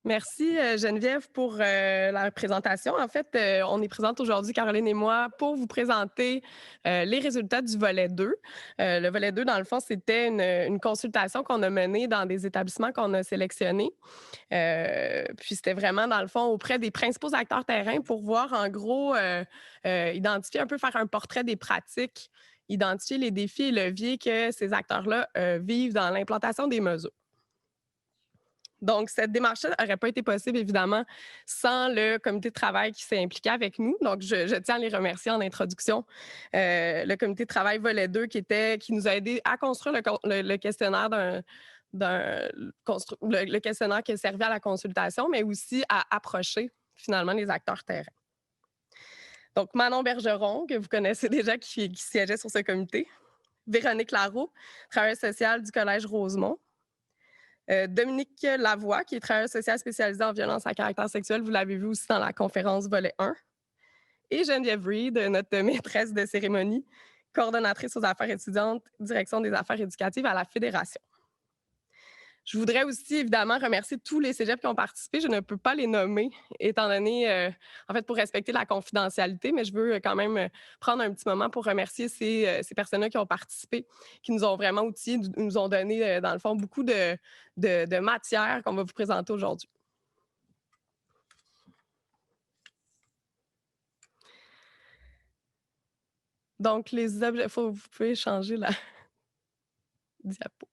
Merci Geneviève pour la présentation. En fait, on est présente aujourd'hui, Caroline et moi, pour vous présenter les résultats du volet 2. Le volet 2, dans le fond, c'était une consultation qu'on a menée dans des établissements qu'on a sélectionnés. Puis c'était vraiment, dans le fond, auprès des principaux acteurs terrain pour voir, en gros, identifier un peu, faire un portrait des pratiques, identifier les défis et leviers que ces acteurs-là vivent dans l'implantation des mesures. Donc, cette démarche-là n'aurait pas été possible, évidemment, sans le comité de travail qui s'est impliqué avec nous. Donc, je tiens à les remercier en introduction. Le comité de travail volet 2 qui nous a aidés à construire le questionnaire le questionnaire qui a servi à la consultation, mais aussi à approcher finalement les acteurs terrain. Donc, Manon Bergeron, que vous connaissez déjà, qui siégeait sur ce comité. Véronique Larreau, travailleuse sociale du Collège Rosemont. Dominique Lavoie, qui est travailleuse sociale spécialisée en violence à caractère sexuel, vous l'avez vu aussi dans la conférence volet 1. Et Geneviève Reed, notre maîtresse de cérémonie, coordonnatrice aux affaires étudiantes, direction des affaires éducatives à la Fédération. Je voudrais aussi évidemment remercier tous les cégeps qui ont participé. Je ne peux pas les nommer, étant donné, en fait, pour respecter la confidentialité, mais je veux quand même prendre un petit moment pour remercier ces personnes-là qui ont participé, qui nous ont vraiment outillés, nous ont donné, dans le fond, beaucoup de matière qu'on va vous présenter aujourd'hui. Donc, les objets, vous pouvez changer la diapo.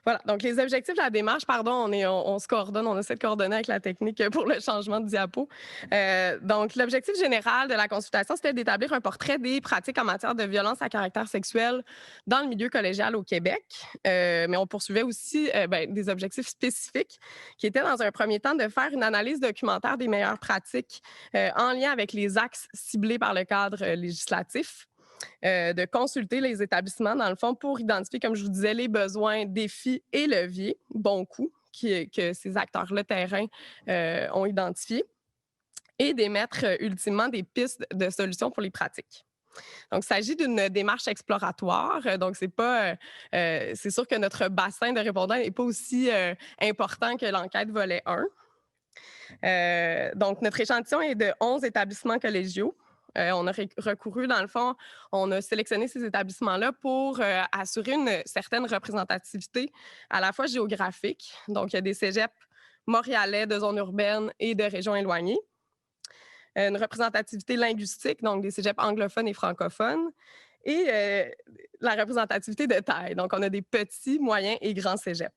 Voilà, donc les objectifs de la démarche, pardon, on se coordonne, on essaie de coordonner avec la technique pour le changement de diapo. Donc, l'objectif général de la consultation, c'était d'établir un portrait des pratiques en matière de violence à caractère sexuel dans le milieu collégial au Québec. Mais on poursuivait aussi des objectifs spécifiques qui étaient, dans un premier temps, de faire une analyse documentaire des meilleures pratiques en lien avec les axes ciblés par le cadre législatif. De consulter les établissements, dans le fond, pour identifier, comme je vous disais, les besoins, défis et leviers, bons coups, que ces acteurs-là terrain ont identifiés, et d'émettre ultimement des pistes de solutions pour les pratiques. Donc, il s'agit d'une démarche exploratoire. Donc, c'est sûr que notre bassin de répondants n'est pas aussi important que l'enquête volet 1. Donc, notre échantillon est de 11 établissements collégiaux. On a recouru, dans le fond, on a sélectionné ces établissements-là pour assurer une certaine représentativité à la fois géographique. Donc, il y a des cégeps montréalais de zones urbaines et de régions éloignées. Une représentativité linguistique, donc des cégeps anglophones et francophones. Et la représentativité de taille. Donc, on a des petits, moyens et grands cégeps.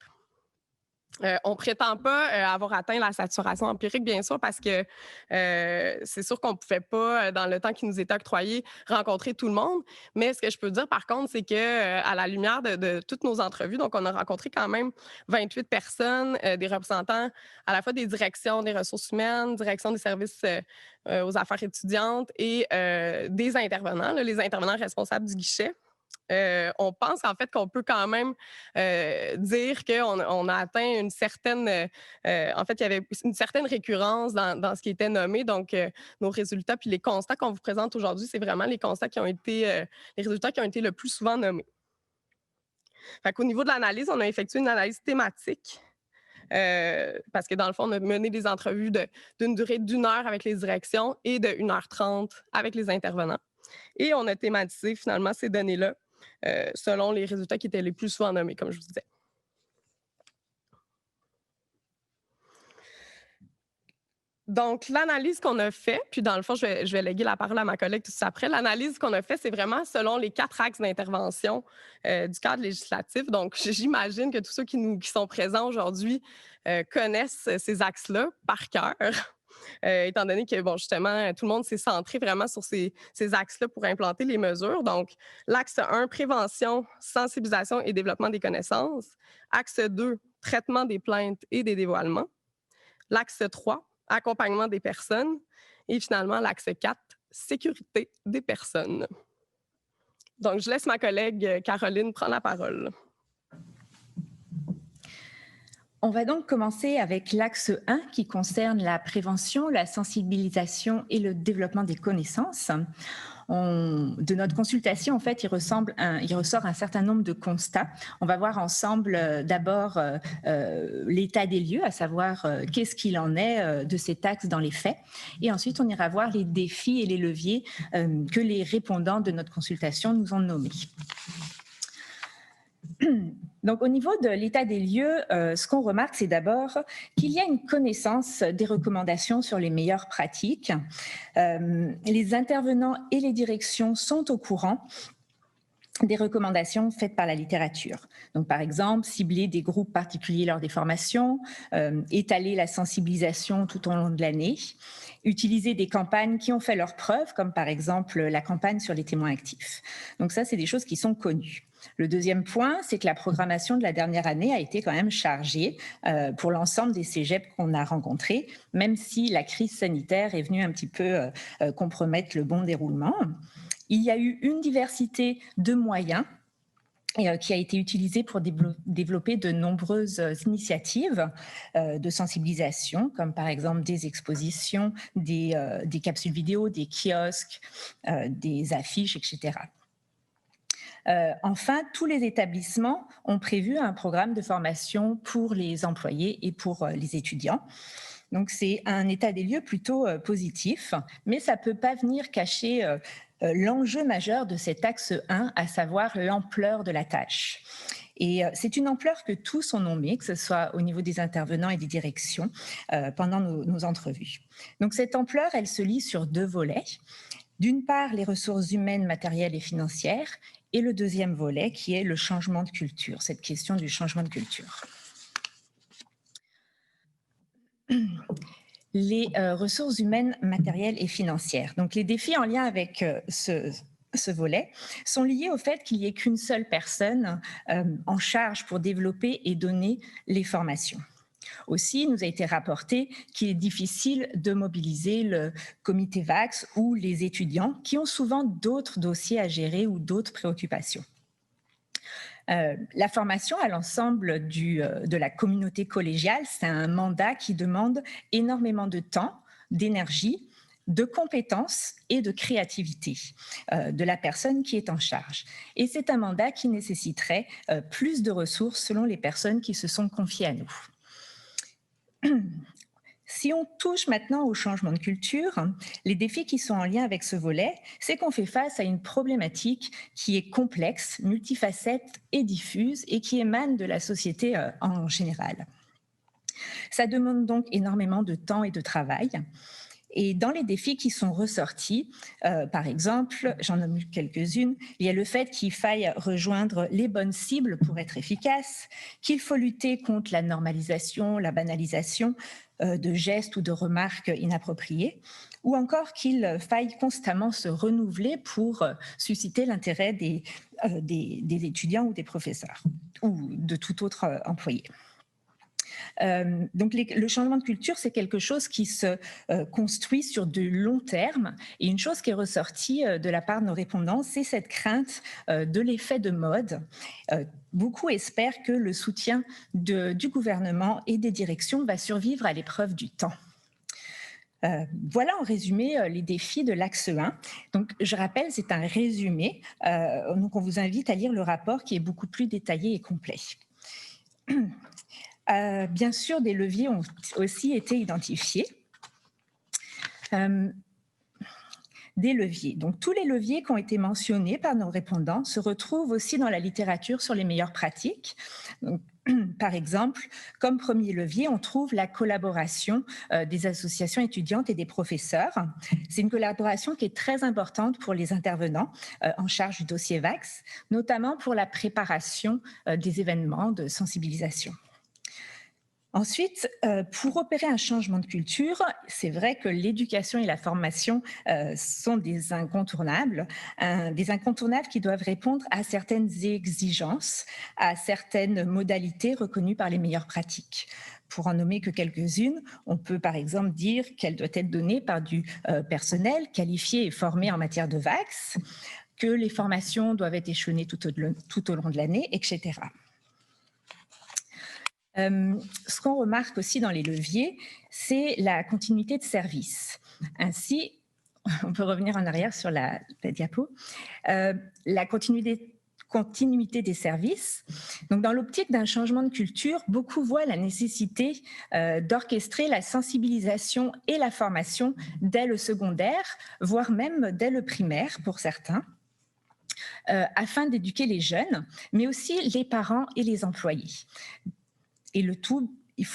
On ne prétend pas avoir atteint la saturation empirique, bien sûr, parce que c'est sûr qu'on ne pouvait pas, dans le temps qui nous était octroyé, rencontrer tout le monde. Mais ce que je peux dire, par contre, c'est qu'à la lumière de toutes nos entrevues, donc on a rencontré quand même 28 personnes, des représentants à la fois des directions des ressources humaines, direction des services aux affaires étudiantes et des intervenants, là, les intervenants responsables du guichet. On pense en fait qu'on peut quand même dire qu'on a atteint une certaine, en fait, il y avait une certaine récurrence dans ce qui était nommé. Donc, nos résultats puis les constats qu'on vous présente aujourd'hui, c'est vraiment les constats qui ont été, les résultats qui ont été le plus souvent nommés. Fait qu'au niveau de l'analyse, on a effectué une analyse thématique. Parce que dans le fond, on a mené des entrevues d'une durée d'1 heure avec les directions et de 1h30 avec les intervenants. Et on a thématisé finalement ces données-là selon les résultats qui étaient les plus souvent nommés, comme je vous disais. Donc, l'analyse qu'on a fait, puis dans le fond, je vais léguer la parole à ma collègue tout de suite après. L'analyse qu'on a fait, c'est vraiment selon les 4 axes d'intervention du cadre législatif. Donc, j'imagine que tous ceux qui sont présents aujourd'hui connaissent ces axes-là par cœur. Étant donné que, bon, justement, tout le monde s'est centré vraiment sur ces axes-là pour implanter les mesures. Donc, l'axe 1, prévention, sensibilisation et développement des connaissances. Axe 2, traitement des plaintes et des dévoilements. L'axe 3, accompagnement des personnes. Et finalement, l'axe 4, sécurité des personnes. Donc, je laisse ma collègue Caroline prendre la parole. On va donc commencer avec l'axe 1 qui concerne la prévention, la sensibilisation et le développement des connaissances. de notre consultation, en fait, il ressort un certain nombre de constats. On va voir ensemble d'abord l'état des lieux, à savoir qu'est-ce qu'il en est de ces taxes dans les faits. Et ensuite, on ira voir les défis et les leviers que les répondants de notre consultation nous ont nommés. Donc, au niveau de l'état des lieux, ce qu'on remarque, c'est d'abord qu'il y a une connaissance des recommandations sur les meilleures pratiques. Les intervenants et les directions sont au courant des recommandations faites par la littérature. Donc, par exemple, cibler des groupes particuliers lors des formations, étaler la sensibilisation tout au long de l'année, utiliser des campagnes qui ont fait leurs preuves, comme par exemple la campagne sur les témoins actifs. Donc ça, c'est des choses qui sont connues. Le deuxième point, c'est que la programmation de la dernière année a été quand même chargée pour l'ensemble des cégeps qu'on a rencontrés, même si la crise sanitaire est venue un petit peu compromettre le bon déroulement. Il y a eu une diversité de moyens qui a été utilisée pour développer de nombreuses initiatives de sensibilisation, comme par exemple des expositions, des capsules vidéo, des kiosques, des affiches, etc. Enfin, tous les établissements ont prévu un programme de formation pour les employés et pour les étudiants. Donc, c'est un état des lieux plutôt positif, mais ça ne peut pas venir cacher l'enjeu majeur de cet axe 1, à savoir l'ampleur de la tâche. Et c'est une ampleur que tous ont nommée, que ce soit au niveau des intervenants et des directions, pendant nos entrevues. Donc, cette ampleur, elle se lit sur 2 volets. D'une part, les ressources humaines, matérielles et financières, et le deuxième volet qui est le changement de culture, cette question du changement de culture. Les ressources humaines, matérielles et financières. Donc, les défis en lien avec ce volet sont liés au fait qu'il n'y ait qu'une seule personne en charge pour développer et donner les formations. Aussi, il nous a été rapporté qu'il est difficile de mobiliser le comité VAX ou les étudiants qui ont souvent d'autres dossiers à gérer ou d'autres préoccupations. La formation à l'ensemble de la communauté collégiale, c'est un mandat qui demande énormément de temps, d'énergie, de compétences et de créativité de la personne qui est en charge. Et c'est un mandat qui nécessiterait plus de ressources selon les personnes qui se sont confiées à nous. Si on touche maintenant au changement de culture, les défis qui sont en lien avec ce volet, c'est qu'on fait face à une problématique qui est complexe, multifacette et diffuse et qui émane de la société en général. Ça demande donc énormément de temps et de travail. Et dans les défis qui sont ressortis, par exemple, j'en nomme quelques-unes, il y a le fait qu'il faille rejoindre les bonnes cibles pour être efficace, qu'il faut lutter contre la normalisation, la banalisation de gestes ou de remarques inappropriées, ou encore qu'il faille constamment se renouveler pour susciter l'intérêt des étudiants ou des professeurs, ou de tout autre employé. Donc le changement de culture, c'est quelque chose qui se construit sur de long terme. Et une chose qui est ressortie de la part de nos répondants, c'est cette crainte de l'effet de mode. Beaucoup espèrent que le soutien du gouvernement et des directions va survivre à l'épreuve du temps. Voilà en résumé les défis de l'axe 1. Donc, je rappelle, c'est un résumé. Donc, on vous invite à lire le rapport qui est beaucoup plus détaillé et complet. Bien sûr, des leviers ont aussi été identifiés. Des leviers. Donc, tous les leviers qui ont été mentionnés par nos répondants se retrouvent aussi dans la littérature sur les meilleures pratiques. Donc, par exemple, comme premier levier, on trouve la collaboration des associations étudiantes et des professeurs. C'est une collaboration qui est très importante pour les intervenants en charge du dossier VAX, notamment pour la préparation des événements de sensibilisation. Ensuite, pour opérer un changement de culture, c'est vrai que l'éducation et la formation sont des incontournables qui doivent répondre à certaines exigences, à certaines modalités reconnues par les meilleures pratiques. Pour en nommer que quelques-unes, on peut par exemple dire qu'elle doit être donnée par du personnel qualifié et formé en matière de VAX, que les formations doivent être échelonnées tout au long de l'année, etc. Ce qu'on remarque aussi dans les leviers, c'est la continuité de service. Ainsi, On peut revenir en arrière sur la diapo. La continuité des services. Donc, dans l'optique d'un changement de culture, beaucoup voient la nécessité d'orchestrer la sensibilisation et la formation dès le secondaire, voire même dès le primaire pour certains, afin d'éduquer les jeunes, mais aussi les parents et les employés. Et le tout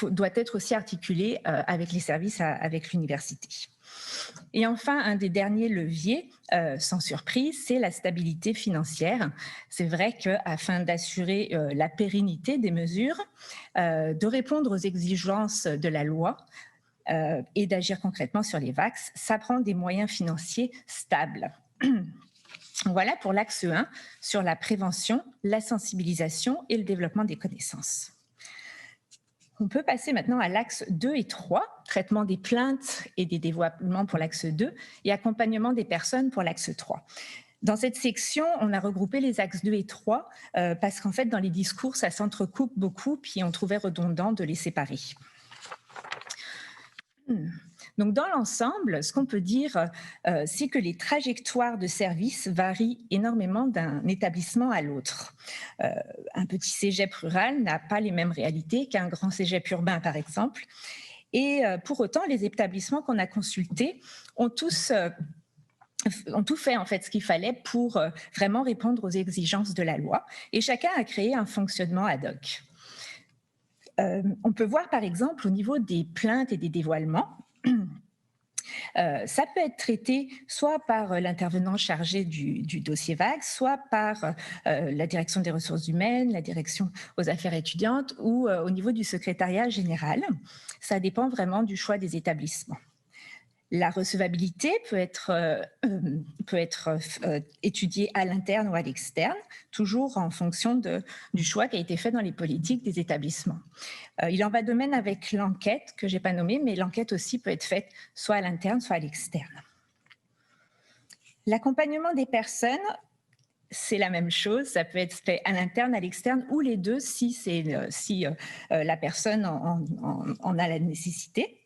doit être aussi articulé avec les services, avec l'université. Et enfin, un des derniers leviers, sans surprise, c'est la stabilité financière. C'est vrai qu'afin d'assurer la pérennité des mesures, de répondre aux exigences de la loi et d'agir concrètement sur les VAX, ça prend des moyens financiers stables. Voilà pour l'axe 1 sur la prévention, la sensibilisation et le développement des connaissances. On peut passer maintenant à l'axe 2 et 3, traitement des plaintes et des dévoilements pour l'axe 2 et accompagnement des personnes pour l'axe 3. Dans cette section, on a regroupé les axes 2 et 3 parce qu'en fait, dans les discours, ça s'entrecoupe beaucoup, puis on trouvait redondant de les séparer. Donc, dans l'ensemble, ce qu'on peut dire, c'est que les trajectoires de service varient énormément d'un établissement à l'autre. Un petit cégep rural n'a pas les mêmes réalités qu'un grand cégep urbain, par exemple. Et pour autant, les établissements qu'on a consultés ont tout fait en fait ce qu'il fallait pour vraiment répondre aux exigences de la loi. Et chacun a créé un fonctionnement ad hoc. On peut voir par exemple au niveau des plaintes et des dévoilements, ça peut être traité soit par l'intervenant chargé du dossier VAX, soit par la direction des ressources humaines, la direction aux affaires étudiantes ou au niveau du secrétariat général. Ça dépend vraiment du choix des établissements. La recevabilité peut être étudiée à l'interne ou à l'externe, toujours en fonction du choix qui a été fait dans les politiques des établissements. Il en va de même avec l'enquête, que je n'ai pas nommée, mais l'enquête aussi peut être faite soit à l'interne, soit à l'externe. L'accompagnement des personnes, c'est la même chose, ça peut être fait à l'interne, à l'externe, ou les deux si la personne en a la nécessité.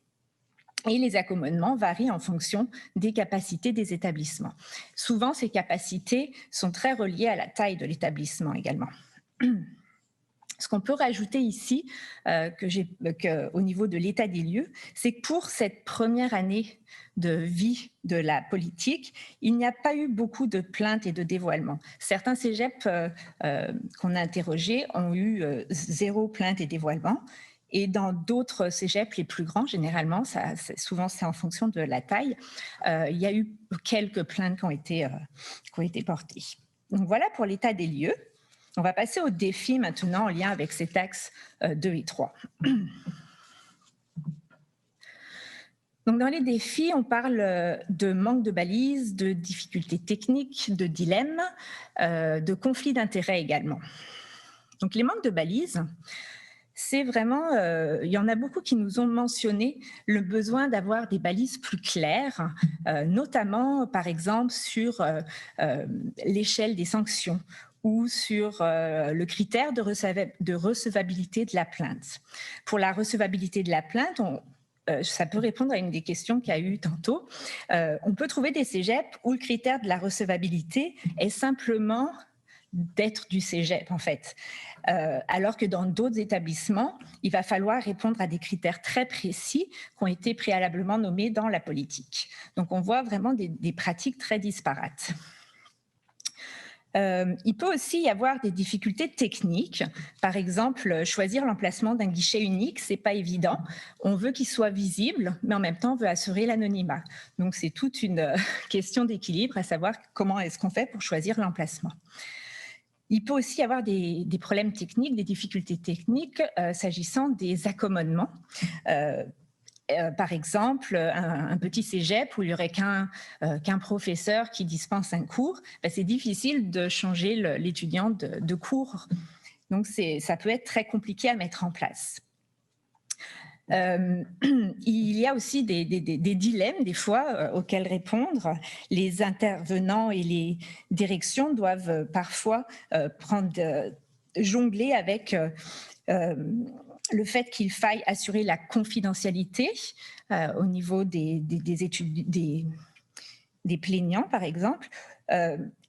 Et les accommodements varient en fonction des capacités des établissements. Souvent, ces capacités sont très reliées à la taille de l'établissement également. Ce qu'on peut rajouter ici, au niveau de l'état des lieux, c'est que pour cette première année de vie de la politique, il n'y a pas eu beaucoup de plaintes et de dévoilements. Certains cégeps qu'on a interrogés ont eu 0 plainte et dévoilement. Et dans d'autres cégeps, les plus grands, généralement, souvent c'est en fonction de la taille, il y a eu quelques plaintes qui ont été portées. Donc voilà pour l'état des lieux. On va passer aux défis maintenant en lien avec cet axe 2 et 3. Donc dans les défis, on parle de manque de balises, de difficultés techniques, de dilemmes, de conflits d'intérêts également. Donc les manques de balises, c'est vraiment, il y en a beaucoup qui nous ont mentionné le besoin d'avoir des balises plus claires, notamment par exemple sur l'échelle des sanctions ou sur le critère de recevabilité de la plainte. Pour la recevabilité de la plainte, ça peut répondre à une des questions qu'il y a eu tantôt. On peut trouver des cégeps où le critère de la recevabilité est simplement d'être du cégep en fait. Alors que dans d'autres établissements, il va falloir répondre à des critères très précis qui ont été préalablement nommés dans la politique. Donc on voit vraiment des pratiques très disparates. Il peut aussi y avoir des difficultés techniques. Par exemple, choisir l'emplacement d'un guichet unique, c'est pas évident. On veut qu'il soit visible, mais en même temps, on veut assurer l'anonymat. Donc, c'est toute une question d'équilibre, à savoir comment est-ce qu'on fait pour choisir l'emplacement. Il peut aussi y avoir des problèmes techniques, des difficultés techniques s'agissant des accommodements. Par exemple, un petit cégep où il n'y aurait qu'un professeur qui dispense un cours, c'est difficile de changer l'étudiant de cours. Donc, ça peut être très compliqué à mettre en place. Il y a aussi des dilemmes, des fois, auxquels répondre. Les intervenants et les directions doivent parfois jongler avec le fait qu'il faille assurer la confidentialité au niveau des études, des plaignants, par exemple,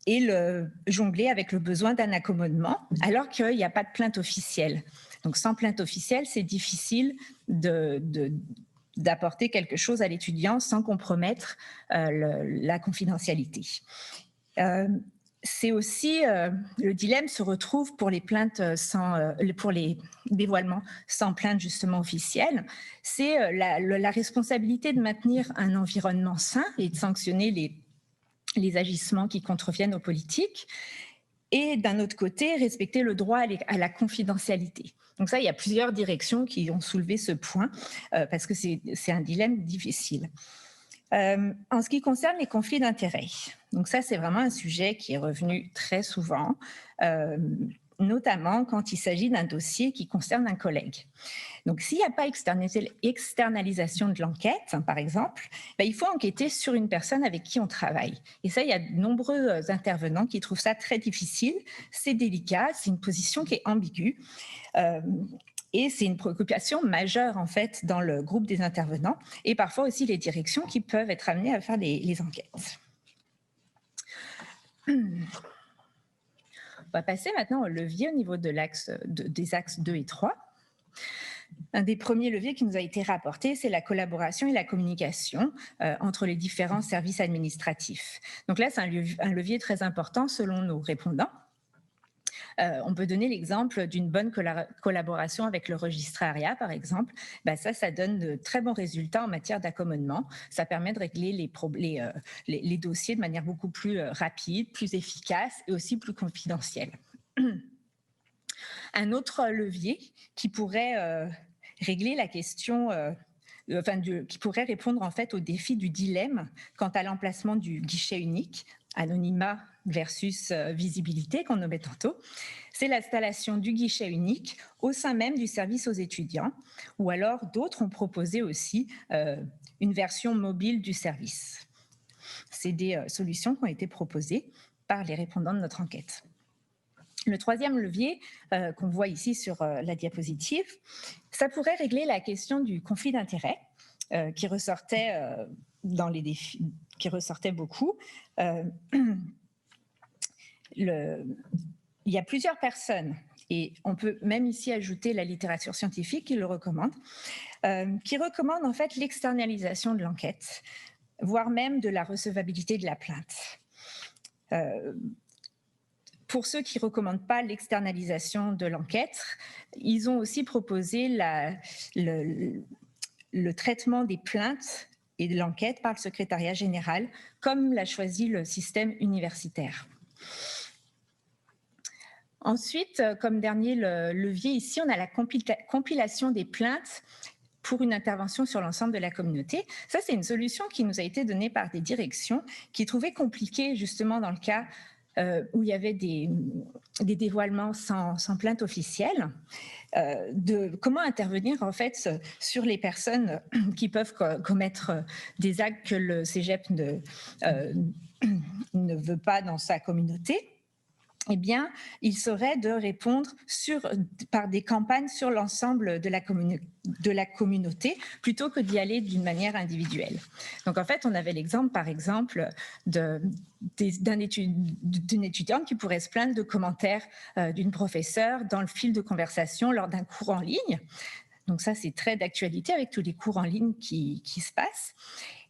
et jongler avec le besoin d'un accommodement, alors qu'il n'y a pas de plainte officielle. Donc, sans plainte officielle, c'est difficile d'apporter quelque chose à l'étudiant sans compromettre la confidentialité. C'est aussi le dilemme se retrouve pour les plaintes pour les dévoilements sans plainte justement officielle. C'est la responsabilité de maintenir un environnement sain et de sanctionner les agissements qui contreviennent aux politiques. Et d'un autre côté, respecter le droit à la confidentialité. Donc ça, il y a plusieurs directions qui ont soulevé ce point parce que c'est un dilemme difficile. En ce qui concerne les conflits d'intérêts, donc ça, c'est vraiment un sujet qui est revenu très souvent, notamment quand il s'agit d'un dossier qui concerne un collègue. Donc, s'il n'y a pas externalisation de l'enquête, par exemple, il faut enquêter sur une personne avec qui on travaille. Et ça, il y a de nombreux intervenants qui trouvent ça très difficile. C'est délicat, c'est une position qui est ambiguë. Et c'est une préoccupation majeure, en fait, dans le groupe des intervenants et parfois aussi les directions qui peuvent être amenées à faire les enquêtes. On va passer maintenant au levier au niveau des axes 2 et 3. Un des premiers leviers qui nous a été rapporté, c'est la collaboration et la communication entre les différents services administratifs. Donc là, c'est un levier très important selon nos répondants. On peut donner l'exemple d'une bonne collaboration avec le registrariat, par exemple. Ça donne de très bons résultats en matière d'accommodement. Ça permet de régler les dossiers de manière beaucoup plus rapide, plus efficace et aussi plus confidentielle. Un autre levier qui pourrait régler la question, qui pourrait répondre en fait au défi du dilemme quant à l'emplacement du guichet unique, anonymat versus visibilité qu'on nommait tantôt, c'est l'installation du guichet unique au sein même du service aux étudiants, ou alors d'autres ont proposé aussi une version mobile du service. C'est des solutions qui ont été proposées par les répondants de notre enquête. Le troisième levier qu'on voit ici sur la diapositive, ça pourrait régler la question du conflit d'intérêts qui ressortait dans les défis, qui ressortait beaucoup. Il y a plusieurs personnes, et on peut même ici ajouter la littérature scientifique qui le recommande, qui recommande en fait l'externalisation de l'enquête, voire même de la recevabilité de la plainte. Pour ceux qui ne recommandent pas l'externalisation de l'enquête, ils ont aussi proposé le traitement des plaintes et de l'enquête par le secrétariat général, comme l'a choisi le système universitaire. Ensuite, comme dernier levier ici, on a la compilation des plaintes pour une intervention sur l'ensemble de la communauté. Ça, c'est une solution qui nous a été donnée par des directions qui trouvaient compliqué justement dans le cas où il y avait des dévoilements sans plainte officielle, de comment intervenir en fait sur les personnes qui peuvent commettre des actes que le cégep ne veut pas dans sa communauté. Eh bien, il serait de répondre par des campagnes sur l'ensemble de la communauté plutôt que d'y aller d'une manière individuelle. Donc, en fait, on avait l'exemple, par exemple, d'une étudiante qui pourrait se plaindre de commentaires d'une professeure dans le fil de conversation lors d'un cours en ligne. Donc ça, c'est très d'actualité avec tous les cours en ligne qui se passent.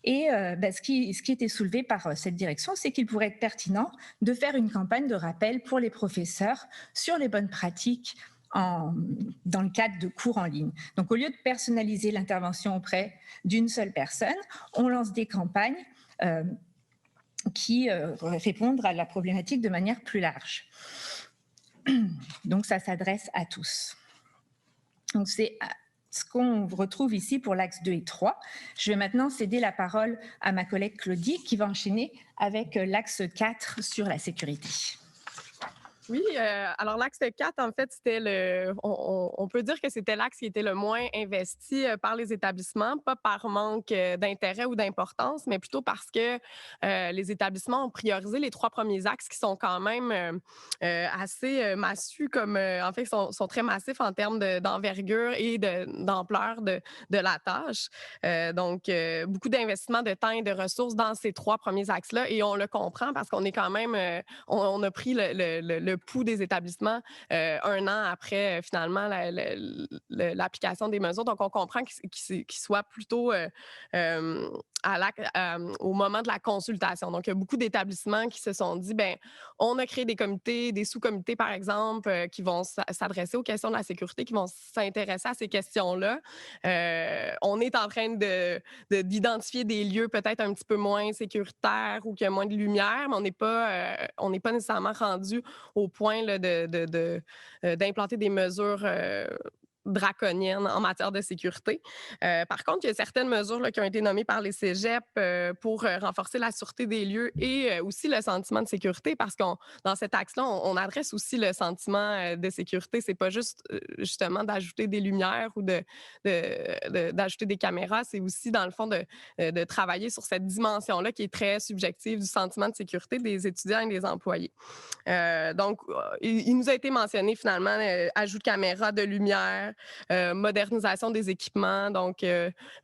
Et ce qui était soulevé par cette direction, c'est qu'il pourrait être pertinent de faire une campagne de rappel pour les professeurs sur les bonnes pratiques dans le cadre de cours en ligne. Donc, au lieu de personnaliser l'intervention auprès d'une seule personne, on lance des campagnes qui répondent à la problématique de manière plus large. Donc, ça s'adresse à tous. Donc, c'est ce qu'on retrouve ici pour l'axe 2 et 3. Je vais maintenant céder la parole à ma collègue Claudie qui va enchaîner avec l'axe 4 sur la sécurité. Oui, alors l'axe 4, en fait, c'était on peut dire que c'était l'axe qui était le moins investi par les établissements, pas par manque d'intérêt ou d'importance, mais plutôt parce que les établissements ont priorisé les 3 premiers axes qui sont quand même assez massus, comme en fait, sont très massifs en termes d'envergure et d'ampleur de la tâche. Donc, beaucoup d'investissement de temps et de ressources dans ces 3 premiers axes-là, et on le comprend parce qu'on est quand même, on a pris le pouls des établissements 1 an après, finalement, l'application des mesures. Donc, on comprend qu'ils soient plutôt au moment de la consultation. Donc, il y a beaucoup d'établissements qui se sont dit, ben, on a créé des comités, des sous-comités, par exemple, qui vont s'adresser aux questions de la sécurité, qui vont s'intéresser à ces questions-là. On est en train d'identifier des lieux peut-être un petit peu moins sécuritaires ou qu'il y a moins de lumière, mais on n'est pas nécessairement rendu au point là, d'implanter des mesures draconiennes en matière de sécurité. Par contre, il y a certaines mesures là, qui ont été nommées par les cégeps pour renforcer la sûreté des lieux et aussi le sentiment de sécurité, parce que dans cet axe-là, on adresse aussi le sentiment de sécurité. C'est pas juste justement d'ajouter des lumières ou d'ajouter des caméras, c'est aussi dans le fond de travailler sur cette dimension-là qui est très subjective du sentiment de sécurité des étudiants et des employés. Donc, il nous a été mentionné finalement ajout de caméras, de lumière, modernisation des équipements. Donc,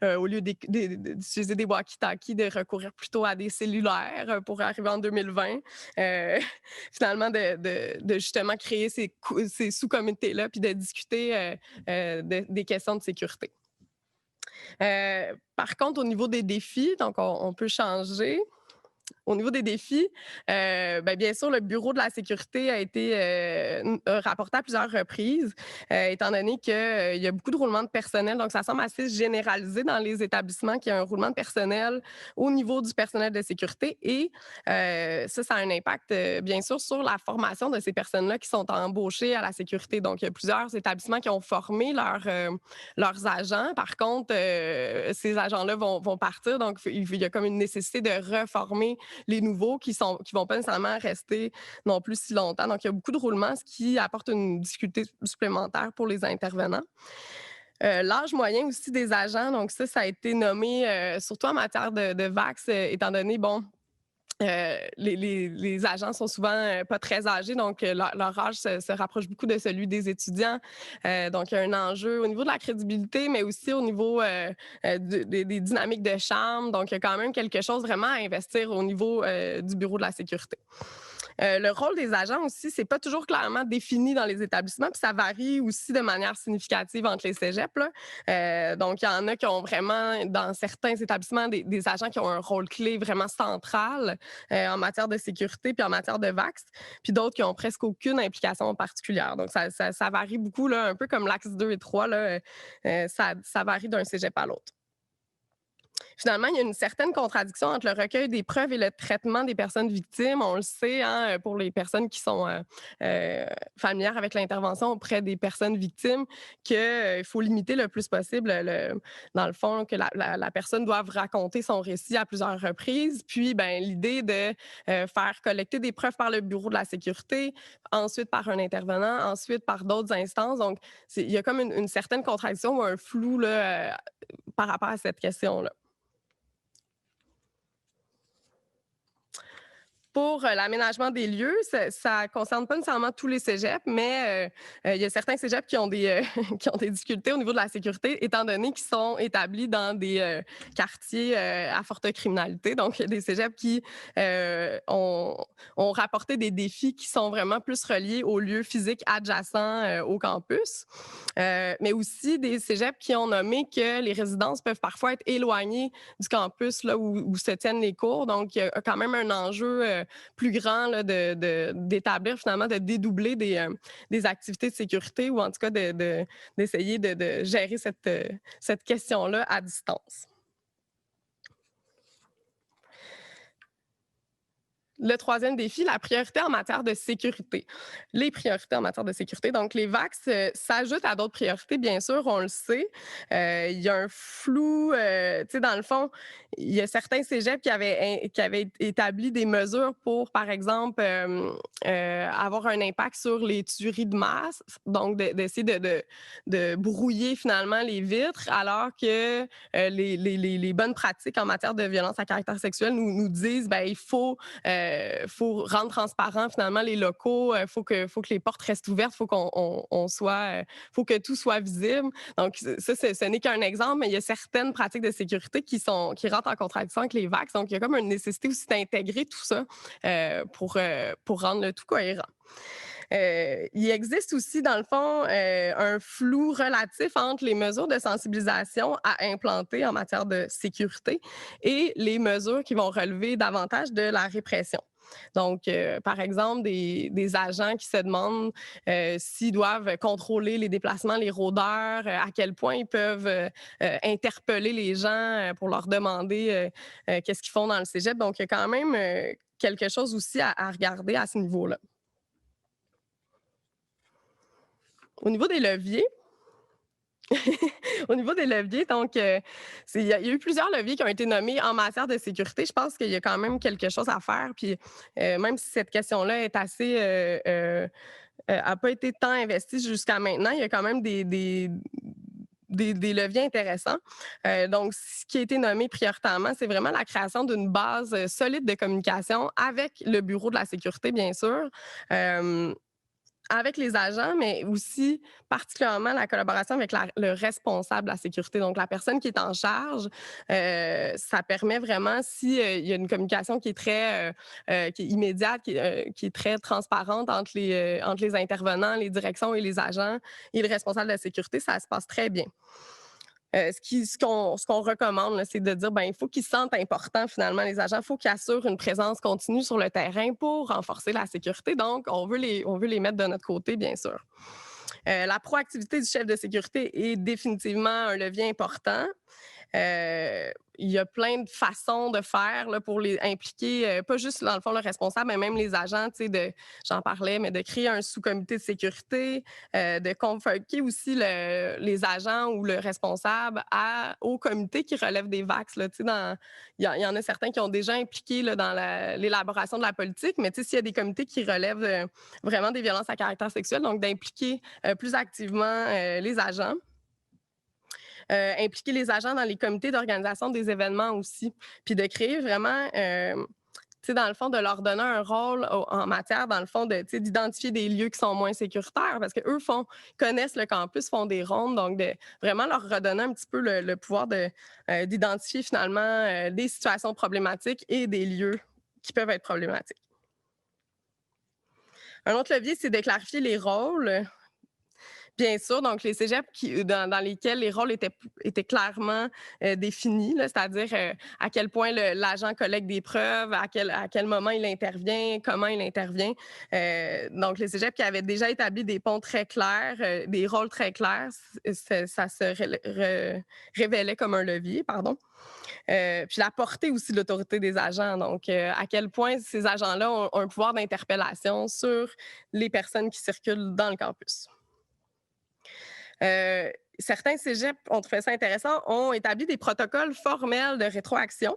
au lieu d'utiliser des walkie-talkies, de recourir plutôt à des cellulaires pour arriver en 2020. Euh, Finalement, de justement créer ces sous-comités-là puis de discuter des questions de sécurité. Par contre, au niveau des défis, donc on peut changer. Au niveau des défis, ben, bien sûr, le Bureau de la sécurité a été rapporté à plusieurs reprises, étant donné qu'il y a beaucoup de roulement de personnel. Donc, ça semble assez généralisé dans les établissements qu'il y a un roulement de personnel au niveau du personnel de sécurité. Et ça a un impact, bien sûr, sur la formation de ces personnes-là qui sont embauchées à la sécurité. Donc, il y a plusieurs établissements qui ont formé leurs agents. Par contre, ces agents-là vont partir. Donc, il y a comme une nécessité de reformer les nouveaux qui vont pas nécessairement rester non plus si longtemps. Donc, il y a beaucoup de roulements, ce qui apporte une difficulté supplémentaire pour les intervenants. L'âge moyen aussi des agents, donc ça a été nommé surtout en matière de VAX, étant donné, bon, les agents sont souvent pas très âgés, donc leur âge se rapproche beaucoup de celui des étudiants. Donc, il y a un enjeu au niveau de la crédibilité, mais aussi au niveau des dynamiques de charme. Donc, il y a quand même quelque chose vraiment à investir au niveau du bureau de la sécurité. Le rôle des agents aussi, c'est pas toujours clairement défini dans les établissements, puis ça varie aussi de manière significative entre les cégeps, là. Donc, il y en a qui ont vraiment, dans certains établissements, des agents qui ont un rôle clé vraiment central en matière de sécurité puis en matière de VAX, puis d'autres qui ont presque aucune implication particulière. Donc, ça varie beaucoup, là, un peu comme l'axe 2 et 3, là, ça varie d'un cégep à l'autre. Finalement, il y a une certaine contradiction entre le recueil des preuves et le traitement des personnes victimes. On le sait, hein, pour les personnes qui sont familières avec l'intervention auprès des personnes victimes, qu'il faut limiter le plus possible, dans le fond, que la personne doive raconter son récit à plusieurs reprises. Puis, ben, l'idée de faire collecter des preuves par le bureau de la sécurité, ensuite par un intervenant, ensuite par d'autres instances. Donc, il y a comme une certaine contradiction ou un flou là, par rapport à cette question-là. Pour l'aménagement des lieux, ça ne concerne pas nécessairement tous les cégeps, mais il y a certains cégeps qui ont qui ont des difficultés au niveau de la sécurité, étant donné qu'ils sont établis dans des quartiers à forte criminalité. Donc, il y a des cégeps qui ont rapporté des défis qui sont vraiment plus reliés aux lieux physiques adjacents au campus, mais aussi des cégeps qui ont nommé que les résidences peuvent parfois être éloignées du campus là, où se tiennent les cours. Donc, il y a quand même un enjeu plus grand là, d'établir finalement, de dédoubler des activités de sécurité ou en tout cas d'essayer de gérer cette question-là à distance. Le troisième défi, la priorité en matière de sécurité. Les priorités en matière de sécurité. Donc, les VAX s'ajoutent à d'autres priorités, bien sûr, on le sait. Il y a un flou, tu sais, dans le fond, il y a certains cégeps qui avaient établi des mesures pour, par exemple, avoir un impact sur les tueries de masse, donc d'essayer de brouiller finalement les vitres, alors que les bonnes pratiques en matière de violence à caractère sexuel nous disent, ben il faut rendre transparent finalement les locaux, faut que les portes restent ouvertes, faut que tout soit visible. Donc ça, ce n'est qu'un exemple, mais il y a certaines pratiques de sécurité qui rentrent en contradiction avec les VAX. Donc il y a comme une nécessité aussi d'intégrer tout ça pour rendre le tout cohérent. Il existe aussi, dans le fond, un flou relatif entre les mesures de sensibilisation à implanter en matière de sécurité et les mesures qui vont relever davantage de la répression. Donc, par exemple, des agents qui se demandent s'ils doivent contrôler les déplacements, les rôdeurs, à quel point ils peuvent interpeller les gens pour leur demander qu'est-ce qu'ils font dans le cégep. Donc, il y a quand même quelque chose aussi à regarder à ce niveau-là. Au niveau des leviers, au niveau des leviers, donc, il y a eu plusieurs leviers qui ont été nommés en matière de sécurité. Je pense qu'il y a quand même quelque chose à faire. Puis, même si cette question-là est assez, a pas été tant investie jusqu'à maintenant, il y a quand même des leviers intéressants. Donc, ce qui a été nommé prioritairement, c'est vraiment la création d'une base solide de communication avec le Bureau de la sécurité, bien sûr. Avec les agents, mais aussi particulièrement la collaboration avec le responsable de la sécurité, donc la personne qui est en charge. Ça permet vraiment, si il y a une communication qui est immédiate, qui est très transparente entre les intervenants, les directions et les agents et le responsable de la sécurité, ça se passe très bien. Ce qu'on recommande, là, c'est de dire, ben, il faut qu'ils se sentent importants finalement, les agents. Il faut qu'ils assurent une présence continue sur le terrain pour renforcer la sécurité. Donc, on veut les mettre de notre côté, bien sûr. La proactivité du chef de sécurité est définitivement un levier important. Il y a plein de façons de faire là, pour les impliquer, pas juste dans le fond le responsable, mais même les agents, j'en parlais, mais de créer un sous-comité de sécurité, de convoquer aussi les agents ou le responsable au comité qui relève des VAX. Là, il y en a certains qui ont déjà impliqué là, dans l'élaboration de la politique, mais s'il y a des comités qui relèvent vraiment des violences à caractère sexuel, donc d'impliquer plus activement les agents. Impliquer les agents dans les comités d'organisation des événements aussi, puis de créer vraiment, dans le fond, de leur donner un rôle en matière, dans le fond, d'identifier des lieux qui sont moins sécuritaires parce qu'eux connaissent le campus, font des rondes, donc de vraiment leur redonner un petit peu le pouvoir d'identifier finalement des situations problématiques et des lieux qui peuvent être problématiques. Un autre levier, c'est de clarifier les rôles. Bien sûr, donc les cégeps dans lesquels les rôles étaient clairement définis, là, c'est-à-dire à quel point l'agent collecte des preuves, à quel moment il intervient, comment il intervient. Donc les cégeps qui avaient déjà établi des ponts très clairs, des rôles très clairs, ça se révélait comme un levier, pardon. Puis la portée aussi de l'autorité des agents, donc à quel point ces agents-là ont un pouvoir d'interpellation sur les personnes qui circulent dans le campus. Certains cégeps, on trouvait ça intéressant, ont établi des protocoles formels de rétroaction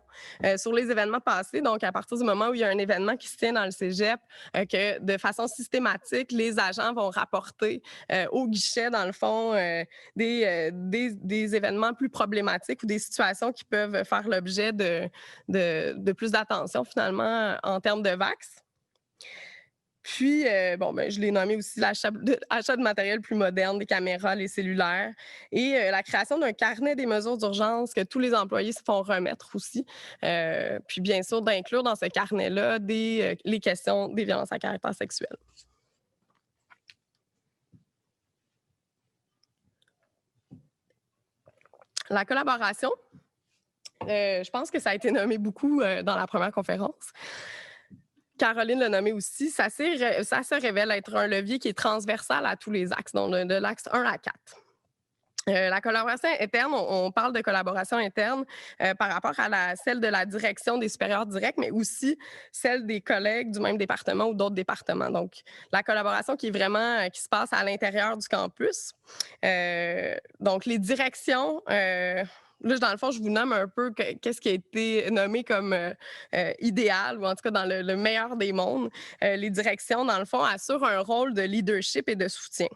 sur les événements passés. Donc, à partir du moment où il y a un événement qui se tient dans le cégep, que de façon systématique, les agents vont rapporter au guichet, dans le fond, des événements plus problématiques ou des situations qui peuvent faire l'objet de plus d'attention, finalement, en termes de VAX. Puis, je l'ai nommé aussi l'achat de matériel plus moderne, des caméras, les cellulaires et la création d'un carnet des mesures d'urgence que tous les employés se font remettre aussi. Puis, bien sûr, d'inclure dans ce carnet-là les questions des violences à caractère sexuel. La collaboration, je pense que ça a été nommé beaucoup dans la première conférence. Caroline l'a nommé aussi, ça se révèle être un levier qui est transversal à tous les axes, donc de l'axe 1 à 4. La collaboration interne, on parle de collaboration interne par rapport à celle de la direction des supérieurs directs, mais aussi celle des collègues du même département ou d'autres départements. Donc, la collaboration qui est vraiment qui se passe à l'intérieur du campus. Donc, les directions. Là, dans le fond, je vous nomme un peu qu'est-ce qui a été nommé comme idéal, ou en tout cas dans le meilleur des mondes. Les directions, dans le fond, assurent un rôle de leadership et de soutien.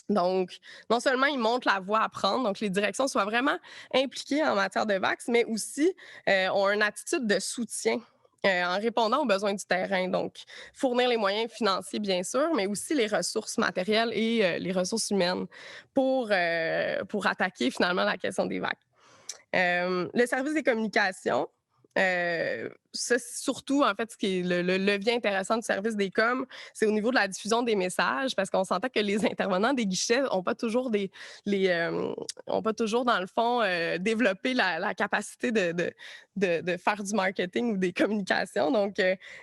Donc, non seulement ils montrent la voie à prendre, donc les directions soient vraiment impliquées en matière de vax, mais aussi ont une attitude de soutien en répondant aux besoins du terrain. Donc, fournir les moyens financiers, bien sûr, mais aussi les ressources matérielles et les ressources humaines pour attaquer finalement la question des vagues. Le service des communications, ça, surtout, en fait, ce qui est le levier intéressant du service des coms, c'est au niveau de la diffusion des messages, parce qu'on s'entend que les intervenants des guichets n'ont pas toujours ont pas toujours, dans le fond, développé la capacité de faire du marketing ou des communications. Donc,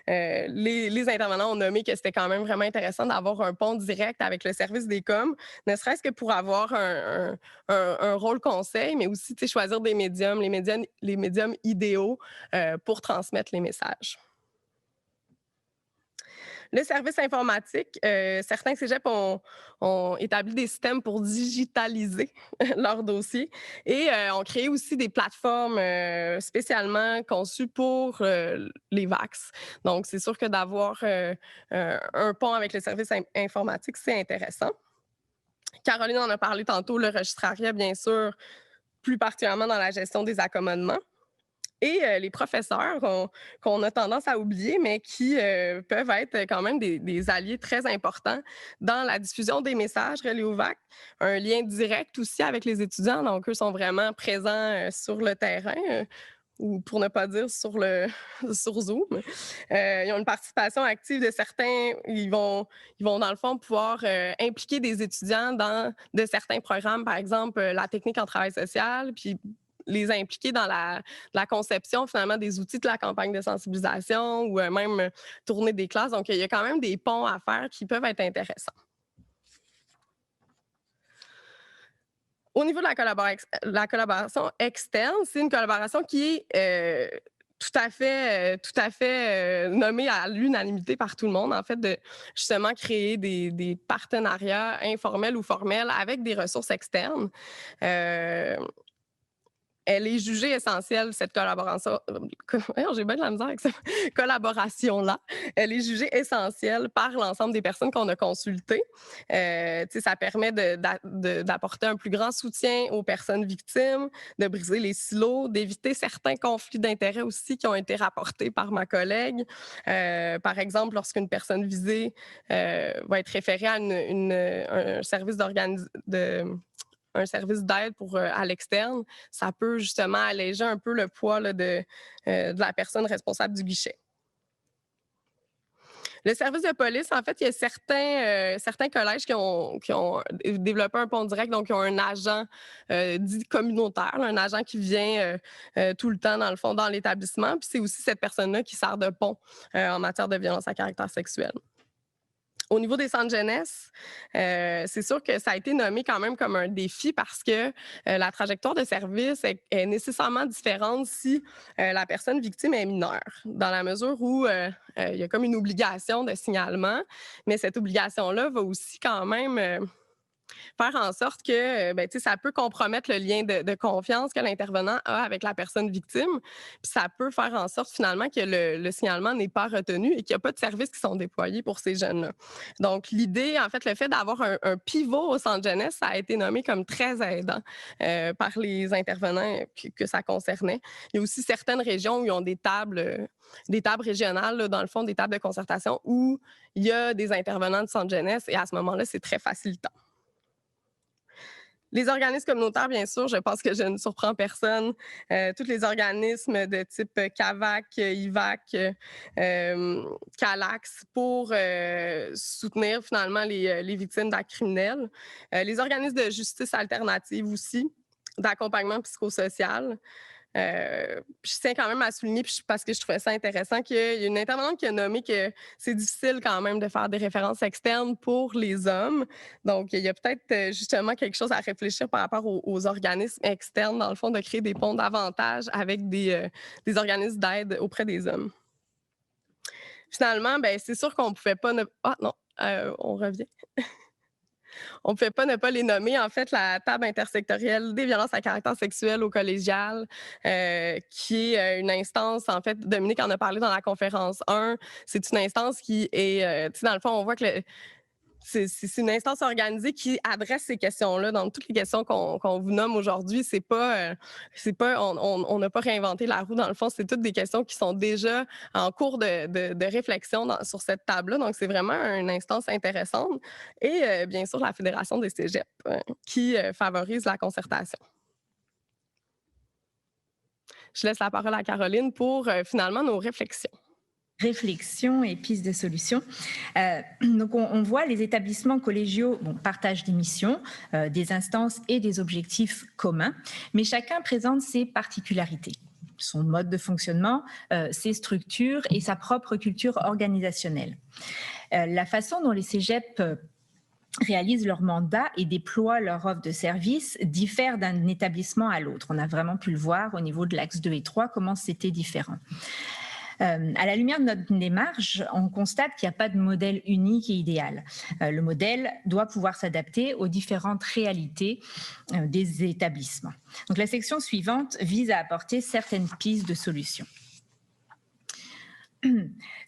les intervenants ont nommé que c'était quand même vraiment intéressant d'avoir un pont direct avec le service des coms, ne serait-ce que pour avoir un rôle conseil, mais aussi choisir des médiums, les médiums idéaux pour transmettre les messages. Le service informatique, certains cégeps ont établi des systèmes pour digitaliser leurs dossiers et ont créé aussi des plateformes spécialement conçues pour les VAX. Donc, c'est sûr que d'avoir un pont avec le service informatique, c'est intéressant. Caroline en a parlé tantôt, le registrariat, bien sûr, plus particulièrement dans la gestion des accommodements. Et les professeurs qu'on a tendance à oublier, mais qui peuvent être quand même des alliés très importants dans la diffusion des messages reliés au VAC. Un lien direct aussi avec les étudiants. Donc, eux sont vraiment présents sur le terrain. Ou pour ne pas dire sur Zoom. Ils ont une participation active de certains. Ils vont dans le fond, pouvoir impliquer des étudiants de certains programmes, par exemple, la technique en travail social, puis les impliquer dans la conception, finalement, des outils de la campagne de sensibilisation ou même tourner des classes. Donc, il y a quand même des ponts à faire qui peuvent être intéressants. Au niveau de la collaboration externe, c'est une collaboration qui est tout à fait nommée à l'unanimité par tout le monde, en fait, de justement créer des partenariats informels ou formels avec des ressources externes. Elle est jugée essentielle, cette collaboration. J'ai bien de la misère avec cette collaboration-là. Elle est jugée essentielle par l'ensemble des personnes qu'on a consultées. Ça permet d'apporter un plus grand soutien aux personnes victimes, de briser les silos, d'éviter certains conflits d'intérêts aussi qui ont été rapportés par ma collègue. Par exemple, lorsqu'une personne visée va être référée à un service un service d'aide à l'externe, ça peut justement alléger un peu le poids là, de la personne responsable du guichet. Le service de police, en fait, il y a certains collèges qui ont développé un pont direct, donc qui ont un agent dit communautaire, là, un agent qui vient tout le temps, dans le fond, dans l'établissement. Puis c'est aussi cette personne-là qui sert de pont en matière de violence à caractère sexuel. Au niveau des centres jeunesse, c'est sûr que ça a été nommé quand même comme un défi parce que la trajectoire de service est nécessairement différente si la personne victime est mineure, dans la mesure où il y a comme une obligation de signalement, mais cette obligation-là va aussi quand même faire en sorte que ça peut compromettre le lien de confiance que l'intervenant a avec la personne victime. Puis ça peut faire en sorte finalement que le signalement n'est pas retenu et qu'il n'y a pas de services qui sont déployés pour ces jeunes-là. Donc l'idée, en fait, le fait d'avoir un pivot au centre jeunesse, ça a été nommé comme très aidant par les intervenants que ça concernait. Il y a aussi certaines régions où ils ont des tables régionales, là, dans le fond, des tables de concertation où il y a des intervenants du centre jeunesse et à ce moment-là, c'est très facilitant. Les organismes communautaires, bien sûr, je pense que je ne surprends personne. Tous les organismes de type CAVAC, IVAC, CALAX pour soutenir finalement les victimes d'actes criminels. Les organismes de justice alternative aussi, d'accompagnement psychosocial. Je tiens quand même à souligner, parce que je trouvais ça intéressant, qu'il y a une intervenante qui a nommé que c'est difficile quand même de faire des références externes pour les hommes. Donc, il y a peut-être justement quelque chose à réfléchir par rapport aux organismes externes, dans le fond, de créer des ponts davantage avec des organismes d'aide auprès des hommes. Finalement, ben, c'est sûr qu'on ne pouvait pas... Ah non, on revient. On ne pouvait pas ne pas les nommer. En fait, la table intersectorielle des violences à caractère sexuel au collégial, qui est une instance, en fait, Dominique en a parlé dans la conférence 1, c'est une instance qui est, tu sais, dans le fond, on voit que c'est une instance organisée qui adresse ces questions-là. Donc, toutes les questions qu'on vous nomme aujourd'hui, on n'a pas réinventé la roue. Dans le fond, c'est toutes des questions qui sont déjà en cours de réflexion sur cette table-là. Donc, c'est vraiment une instance intéressante. Et bien sûr, la Fédération des cégeps qui favorise la concertation. Je laisse la parole à Caroline pour finalement nos réflexions. Réflexion et pistes de solutions. Donc, on voit les établissements collégiaux partagent des missions, des instances et des objectifs communs, mais chacun présente ses particularités, son mode de fonctionnement, ses structures et sa propre culture organisationnelle. La façon dont les cégeps réalisent leur mandat et déploient leur offre de services diffère d'un établissement à l'autre. On a vraiment pu le voir au niveau de l'axe 2 et 3, comment c'était différent. À la lumière de notre démarche, on constate qu'il n'y a pas de modèle unique et idéal. Le modèle doit pouvoir s'adapter aux différentes réalités des établissements. Donc, la section suivante vise à apporter certaines pistes de solutions.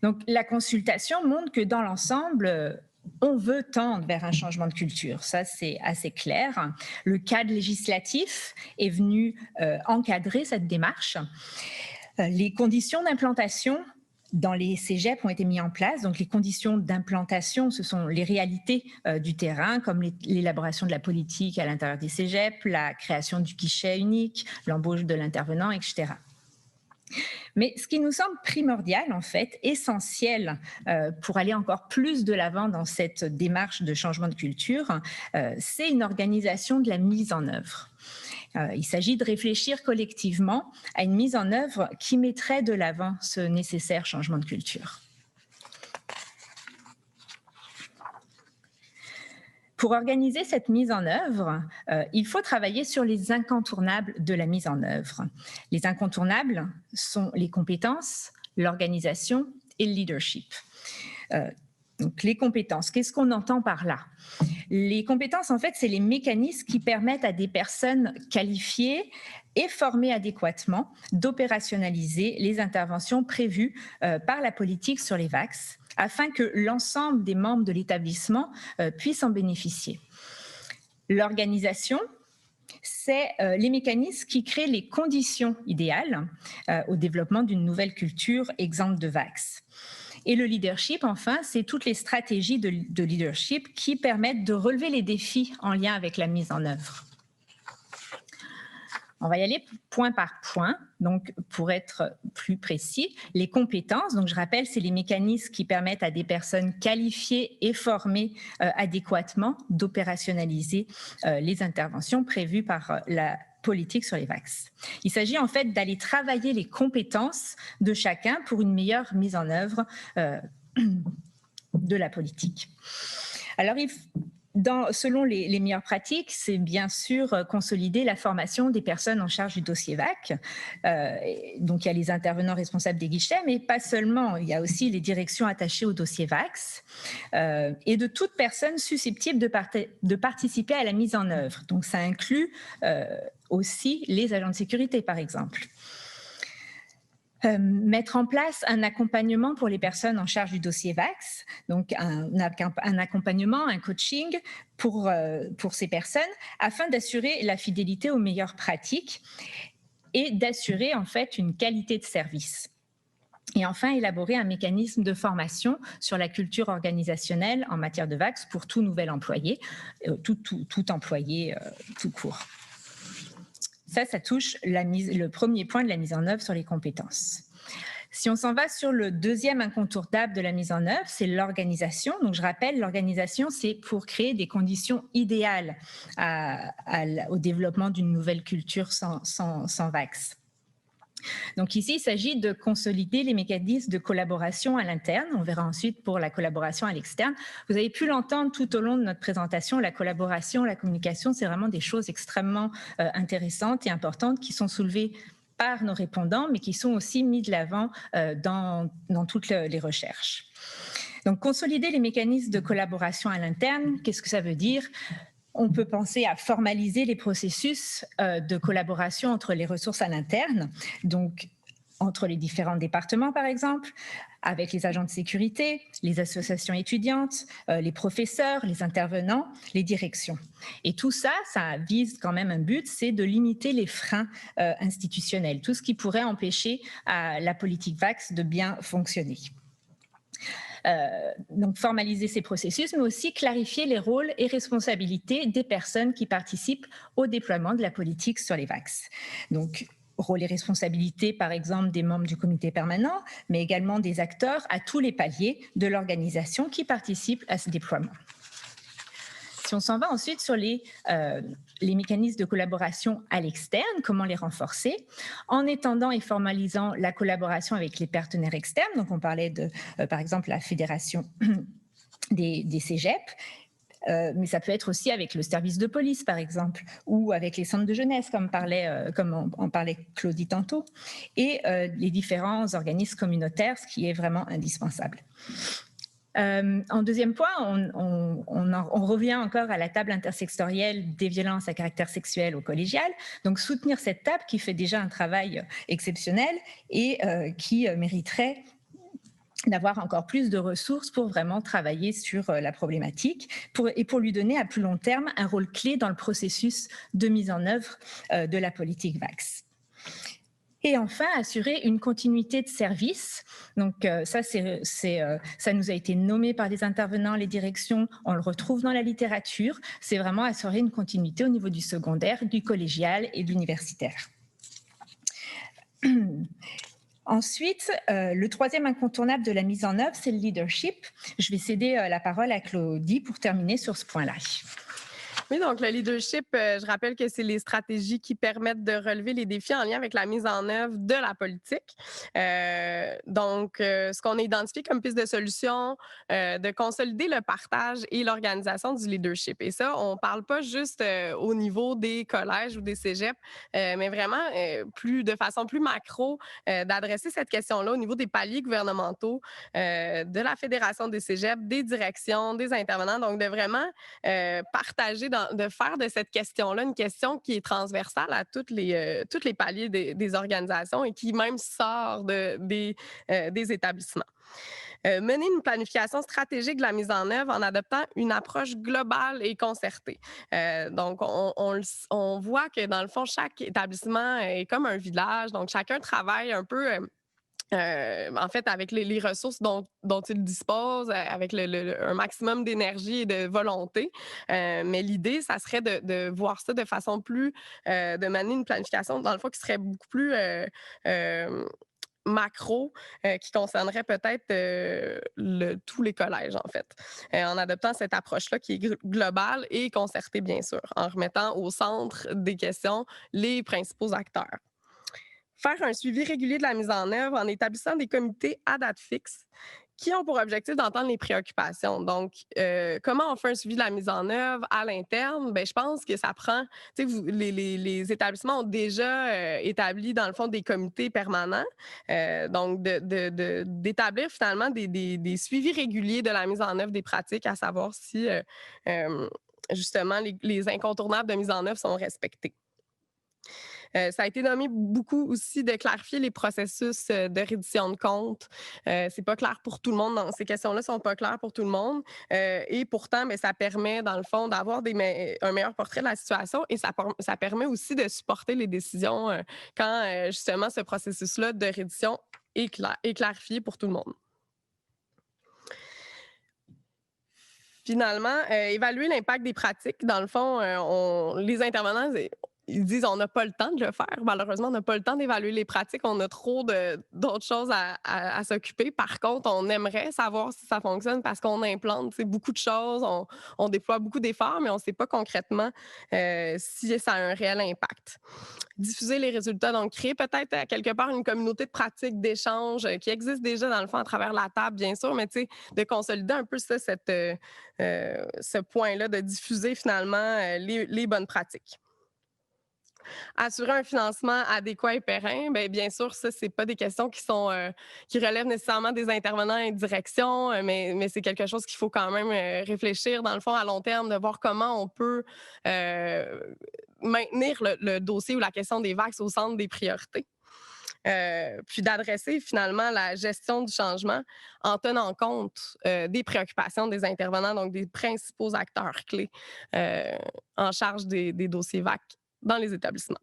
Donc, la consultation montre que dans l'ensemble, on veut tendre vers un changement de culture. Ça, c'est assez clair. Le cadre législatif est venu encadrer cette démarche. Les conditions d'implantation dans les cégeps ont été mises en place. Donc, les conditions d'implantation, ce sont les réalités du terrain, comme l'élaboration de la politique à l'intérieur des cégeps, la création du guichet unique, l'embauche de l'intervenant, etc. Mais ce qui nous semble primordial, en fait, essentiel pour aller encore plus de l'avant dans cette démarche de changement de culture, c'est une organisation de la mise en œuvre. Il s'agit de réfléchir collectivement à une mise en œuvre qui mettrait de l'avant ce nécessaire changement de culture. Pour organiser cette mise en œuvre, il faut travailler sur les incontournables de la mise en œuvre. Les incontournables sont les compétences, l'organisation et le leadership. Donc, les compétences, qu'est-ce qu'on entend par là? Les compétences, en fait, c'est les mécanismes qui permettent à des personnes qualifiées et formées adéquatement d'opérationnaliser les interventions prévues par la politique sur les VACS, afin que l'ensemble des membres de l'établissement puissent en bénéficier. L'organisation, c'est les mécanismes qui créent les conditions idéales au développement d'une nouvelle culture exempte de VACS. Et le leadership, enfin, c'est toutes les stratégies de leadership qui permettent de relever les défis en lien avec la mise en œuvre. On va y aller point par point. Donc, pour être plus précis, les compétences, donc je rappelle, c'est les mécanismes qui permettent à des personnes qualifiées et formées adéquatement d'opérationnaliser les interventions prévues par la politique sur les VACS. Il s'agit en fait d'aller travailler les compétences de chacun pour une meilleure mise en œuvre de la politique. Alors, selon les meilleures pratiques, c'est bien sûr consolider la formation des personnes en charge du dossier VAC. Donc, il y a les intervenants responsables des guichets, mais pas seulement. Il y a aussi les directions attachées au dossier VACS et de toute personne susceptible de participer à la mise en œuvre. Donc, ça inclut aussi les agents de sécurité, par exemple. Mettre en place un accompagnement pour les personnes en charge du dossier VACS, donc un accompagnement, un coaching pour ces personnes afin d'assurer la fidélité aux meilleures pratiques et d'assurer en fait une qualité de service. Et enfin, élaborer un mécanisme de formation sur la culture organisationnelle en matière de VACS pour tout nouvel employé, tout employé tout court. Ça touche le premier point de la mise en œuvre sur les compétences. Si on s'en va sur le deuxième incontournable de la mise en œuvre, c'est l'organisation. Donc, je rappelle, l'organisation, c'est pour créer des conditions idéales au développement d'une nouvelle culture sans VACS. Donc ici, il s'agit de consolider les mécanismes de collaboration à l'interne. On verra ensuite pour la collaboration à l'externe. Vous avez pu l'entendre tout au long de notre présentation, la collaboration, la communication, c'est vraiment des choses extrêmement intéressantes et importantes qui sont soulevées par nos répondants, mais qui sont aussi mis de l'avant dans toutes les recherches. Donc, consolider les mécanismes de collaboration à l'interne, qu'est-ce que ça veut dire? On peut penser à formaliser les processus de collaboration entre les ressources à l'interne, donc entre les différents départements, par exemple, avec les agents de sécurité, les associations étudiantes, les professeurs, les intervenants, les directions. Et tout ça, ça vise quand même un but, c'est de limiter les freins institutionnels, tout ce qui pourrait empêcher la politique VAX de bien fonctionner. Donc formaliser ces processus, mais aussi clarifier les rôles et responsabilités des personnes qui participent au déploiement de la politique sur les VAX. Donc, rôles et responsabilités, par exemple, des membres du comité permanent, mais également des acteurs à tous les paliers de l'organisation qui participent à ce déploiement. Si on s'en va ensuite sur les mécanismes de collaboration à l'externe, comment les renforcer, en étendant et formalisant la collaboration avec les partenaires externes. Donc, on parlait de, par exemple, la fédération des cégeps, mais ça peut être aussi avec le service de police, par exemple, ou avec les centres de jeunesse, comme en parlait Claudie tantôt, et les différents organismes communautaires, ce qui est vraiment indispensable. En deuxième point, on revient encore à la table intersectorielle des violences à caractère sexuel au collégial. Donc, soutenir cette table qui fait déjà un travail exceptionnel et qui mériterait d'avoir encore plus de ressources pour vraiment travailler sur la problématique et pour lui donner à plus long terme un rôle clé dans le processus de mise en œuvre de la politique VAX. Et enfin, assurer une continuité de service. Donc ça nous a été nommé par les intervenants, les directions, on le retrouve dans la littérature. C'est vraiment assurer une continuité au niveau du secondaire, du collégial et de l'universitaire. Ensuite, le troisième incontournable de la mise en œuvre, c'est le leadership. Je vais céder la parole à Claudie pour terminer sur ce point-là. Oui, donc le leadership, je rappelle que c'est les stratégies qui permettent de relever les défis en lien avec la mise en œuvre de la politique. Ce qu'on a identifié comme piste de solution, de consolider le partage et l'organisation du leadership. Et ça, on ne parle pas juste au niveau des collèges ou des cégeps, mais vraiment de façon plus macro, d'adresser cette question-là au niveau des paliers gouvernementaux, de la Fédération des cégeps, des directions, des intervenants. Donc, de vraiment partager, de faire de cette question-là une question qui est transversale à tous les paliers des organisations et qui même sort des établissements. Mener une planification stratégique de la mise en œuvre en adoptant une approche globale et concertée. Donc, on voit que dans le fond, chaque établissement est comme un village, donc chacun travaille un peu en fait, avec les ressources dont il dispose, avec un maximum d'énergie et de volonté. Mais l'idée, ça serait de voir ça de façon plus, de mener une planification, dans le fond, qui serait beaucoup plus macro, qui concernerait peut-être tous les collèges, en fait, en adoptant cette approche-là qui est globale et concertée, bien sûr, en remettant au centre des questions les principaux acteurs. Faire un suivi régulier de la mise en œuvre en établissant des comités à date fixe qui ont pour objectif d'entendre les préoccupations. Donc, comment on fait un suivi de la mise en œuvre à l'interne? Bien, je pense que ça prend, tu sais, les établissements ont déjà établi, dans le fond, des comités permanents. Donc, d'établir finalement des suivis réguliers de la mise en œuvre des pratiques, à savoir si, justement, les incontournables de mise en œuvre sont respectés. Ça a été nommé beaucoup aussi de clarifier les processus de reddition de comptes. C'est pas clair pour tout le monde. Ces questions-là sont pas claires pour tout le monde. Et pourtant, mais ça permet, dans le fond, d'avoir un meilleur portrait de la situation et ça permet aussi de supporter les décisions quand, justement, ce processus-là de reddition est clarifié pour tout le monde. Finalement, évaluer l'impact des pratiques. Dans le fond, les intervenants ils disent: «On n'a pas le temps de le faire». Malheureusement, on n'a pas le temps d'évaluer les pratiques. On a trop d'autres choses à s'occuper. Par contre, on aimerait savoir si ça fonctionne parce qu'on implante, tu sais, beaucoup de choses, on déploie beaucoup d'efforts, mais on ne sait pas concrètement, si ça a un réel impact. Diffuser les résultats, donc créer peut-être à quelque part une communauté de pratiques, d'échanges qui existe déjà dans le fond à travers la table, bien sûr, mais tu sais, de consolider un peu ça, ce point-là, de diffuser finalement les bonnes pratiques. Assurer un financement adéquat et périn, bien sûr, ça, c'est pas des questions qui relèvent nécessairement des intervenants et direction, mais c'est quelque chose qu'il faut quand même réfléchir dans le fond à long terme, de voir comment on peut maintenir le dossier ou la question des vaccins au centre des priorités. Puis d'adresser finalement la gestion du changement en tenant compte des préoccupations des intervenants, donc des principaux acteurs clés en charge des dossiers VAC dans les établissements.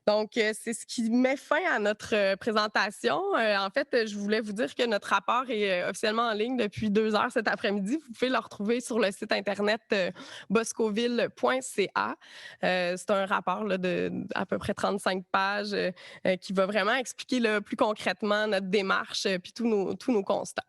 Donc, c'est ce qui met fin à notre présentation. En fait, je voulais vous dire que notre rapport est officiellement en ligne depuis 2 heures cet après-midi. Vous pouvez le retrouver sur le site internet boscoville.ca. C'est un rapport là, de à peu près 35 pages qui va vraiment expliquer là, plus concrètement notre démarche puis tous nos constats.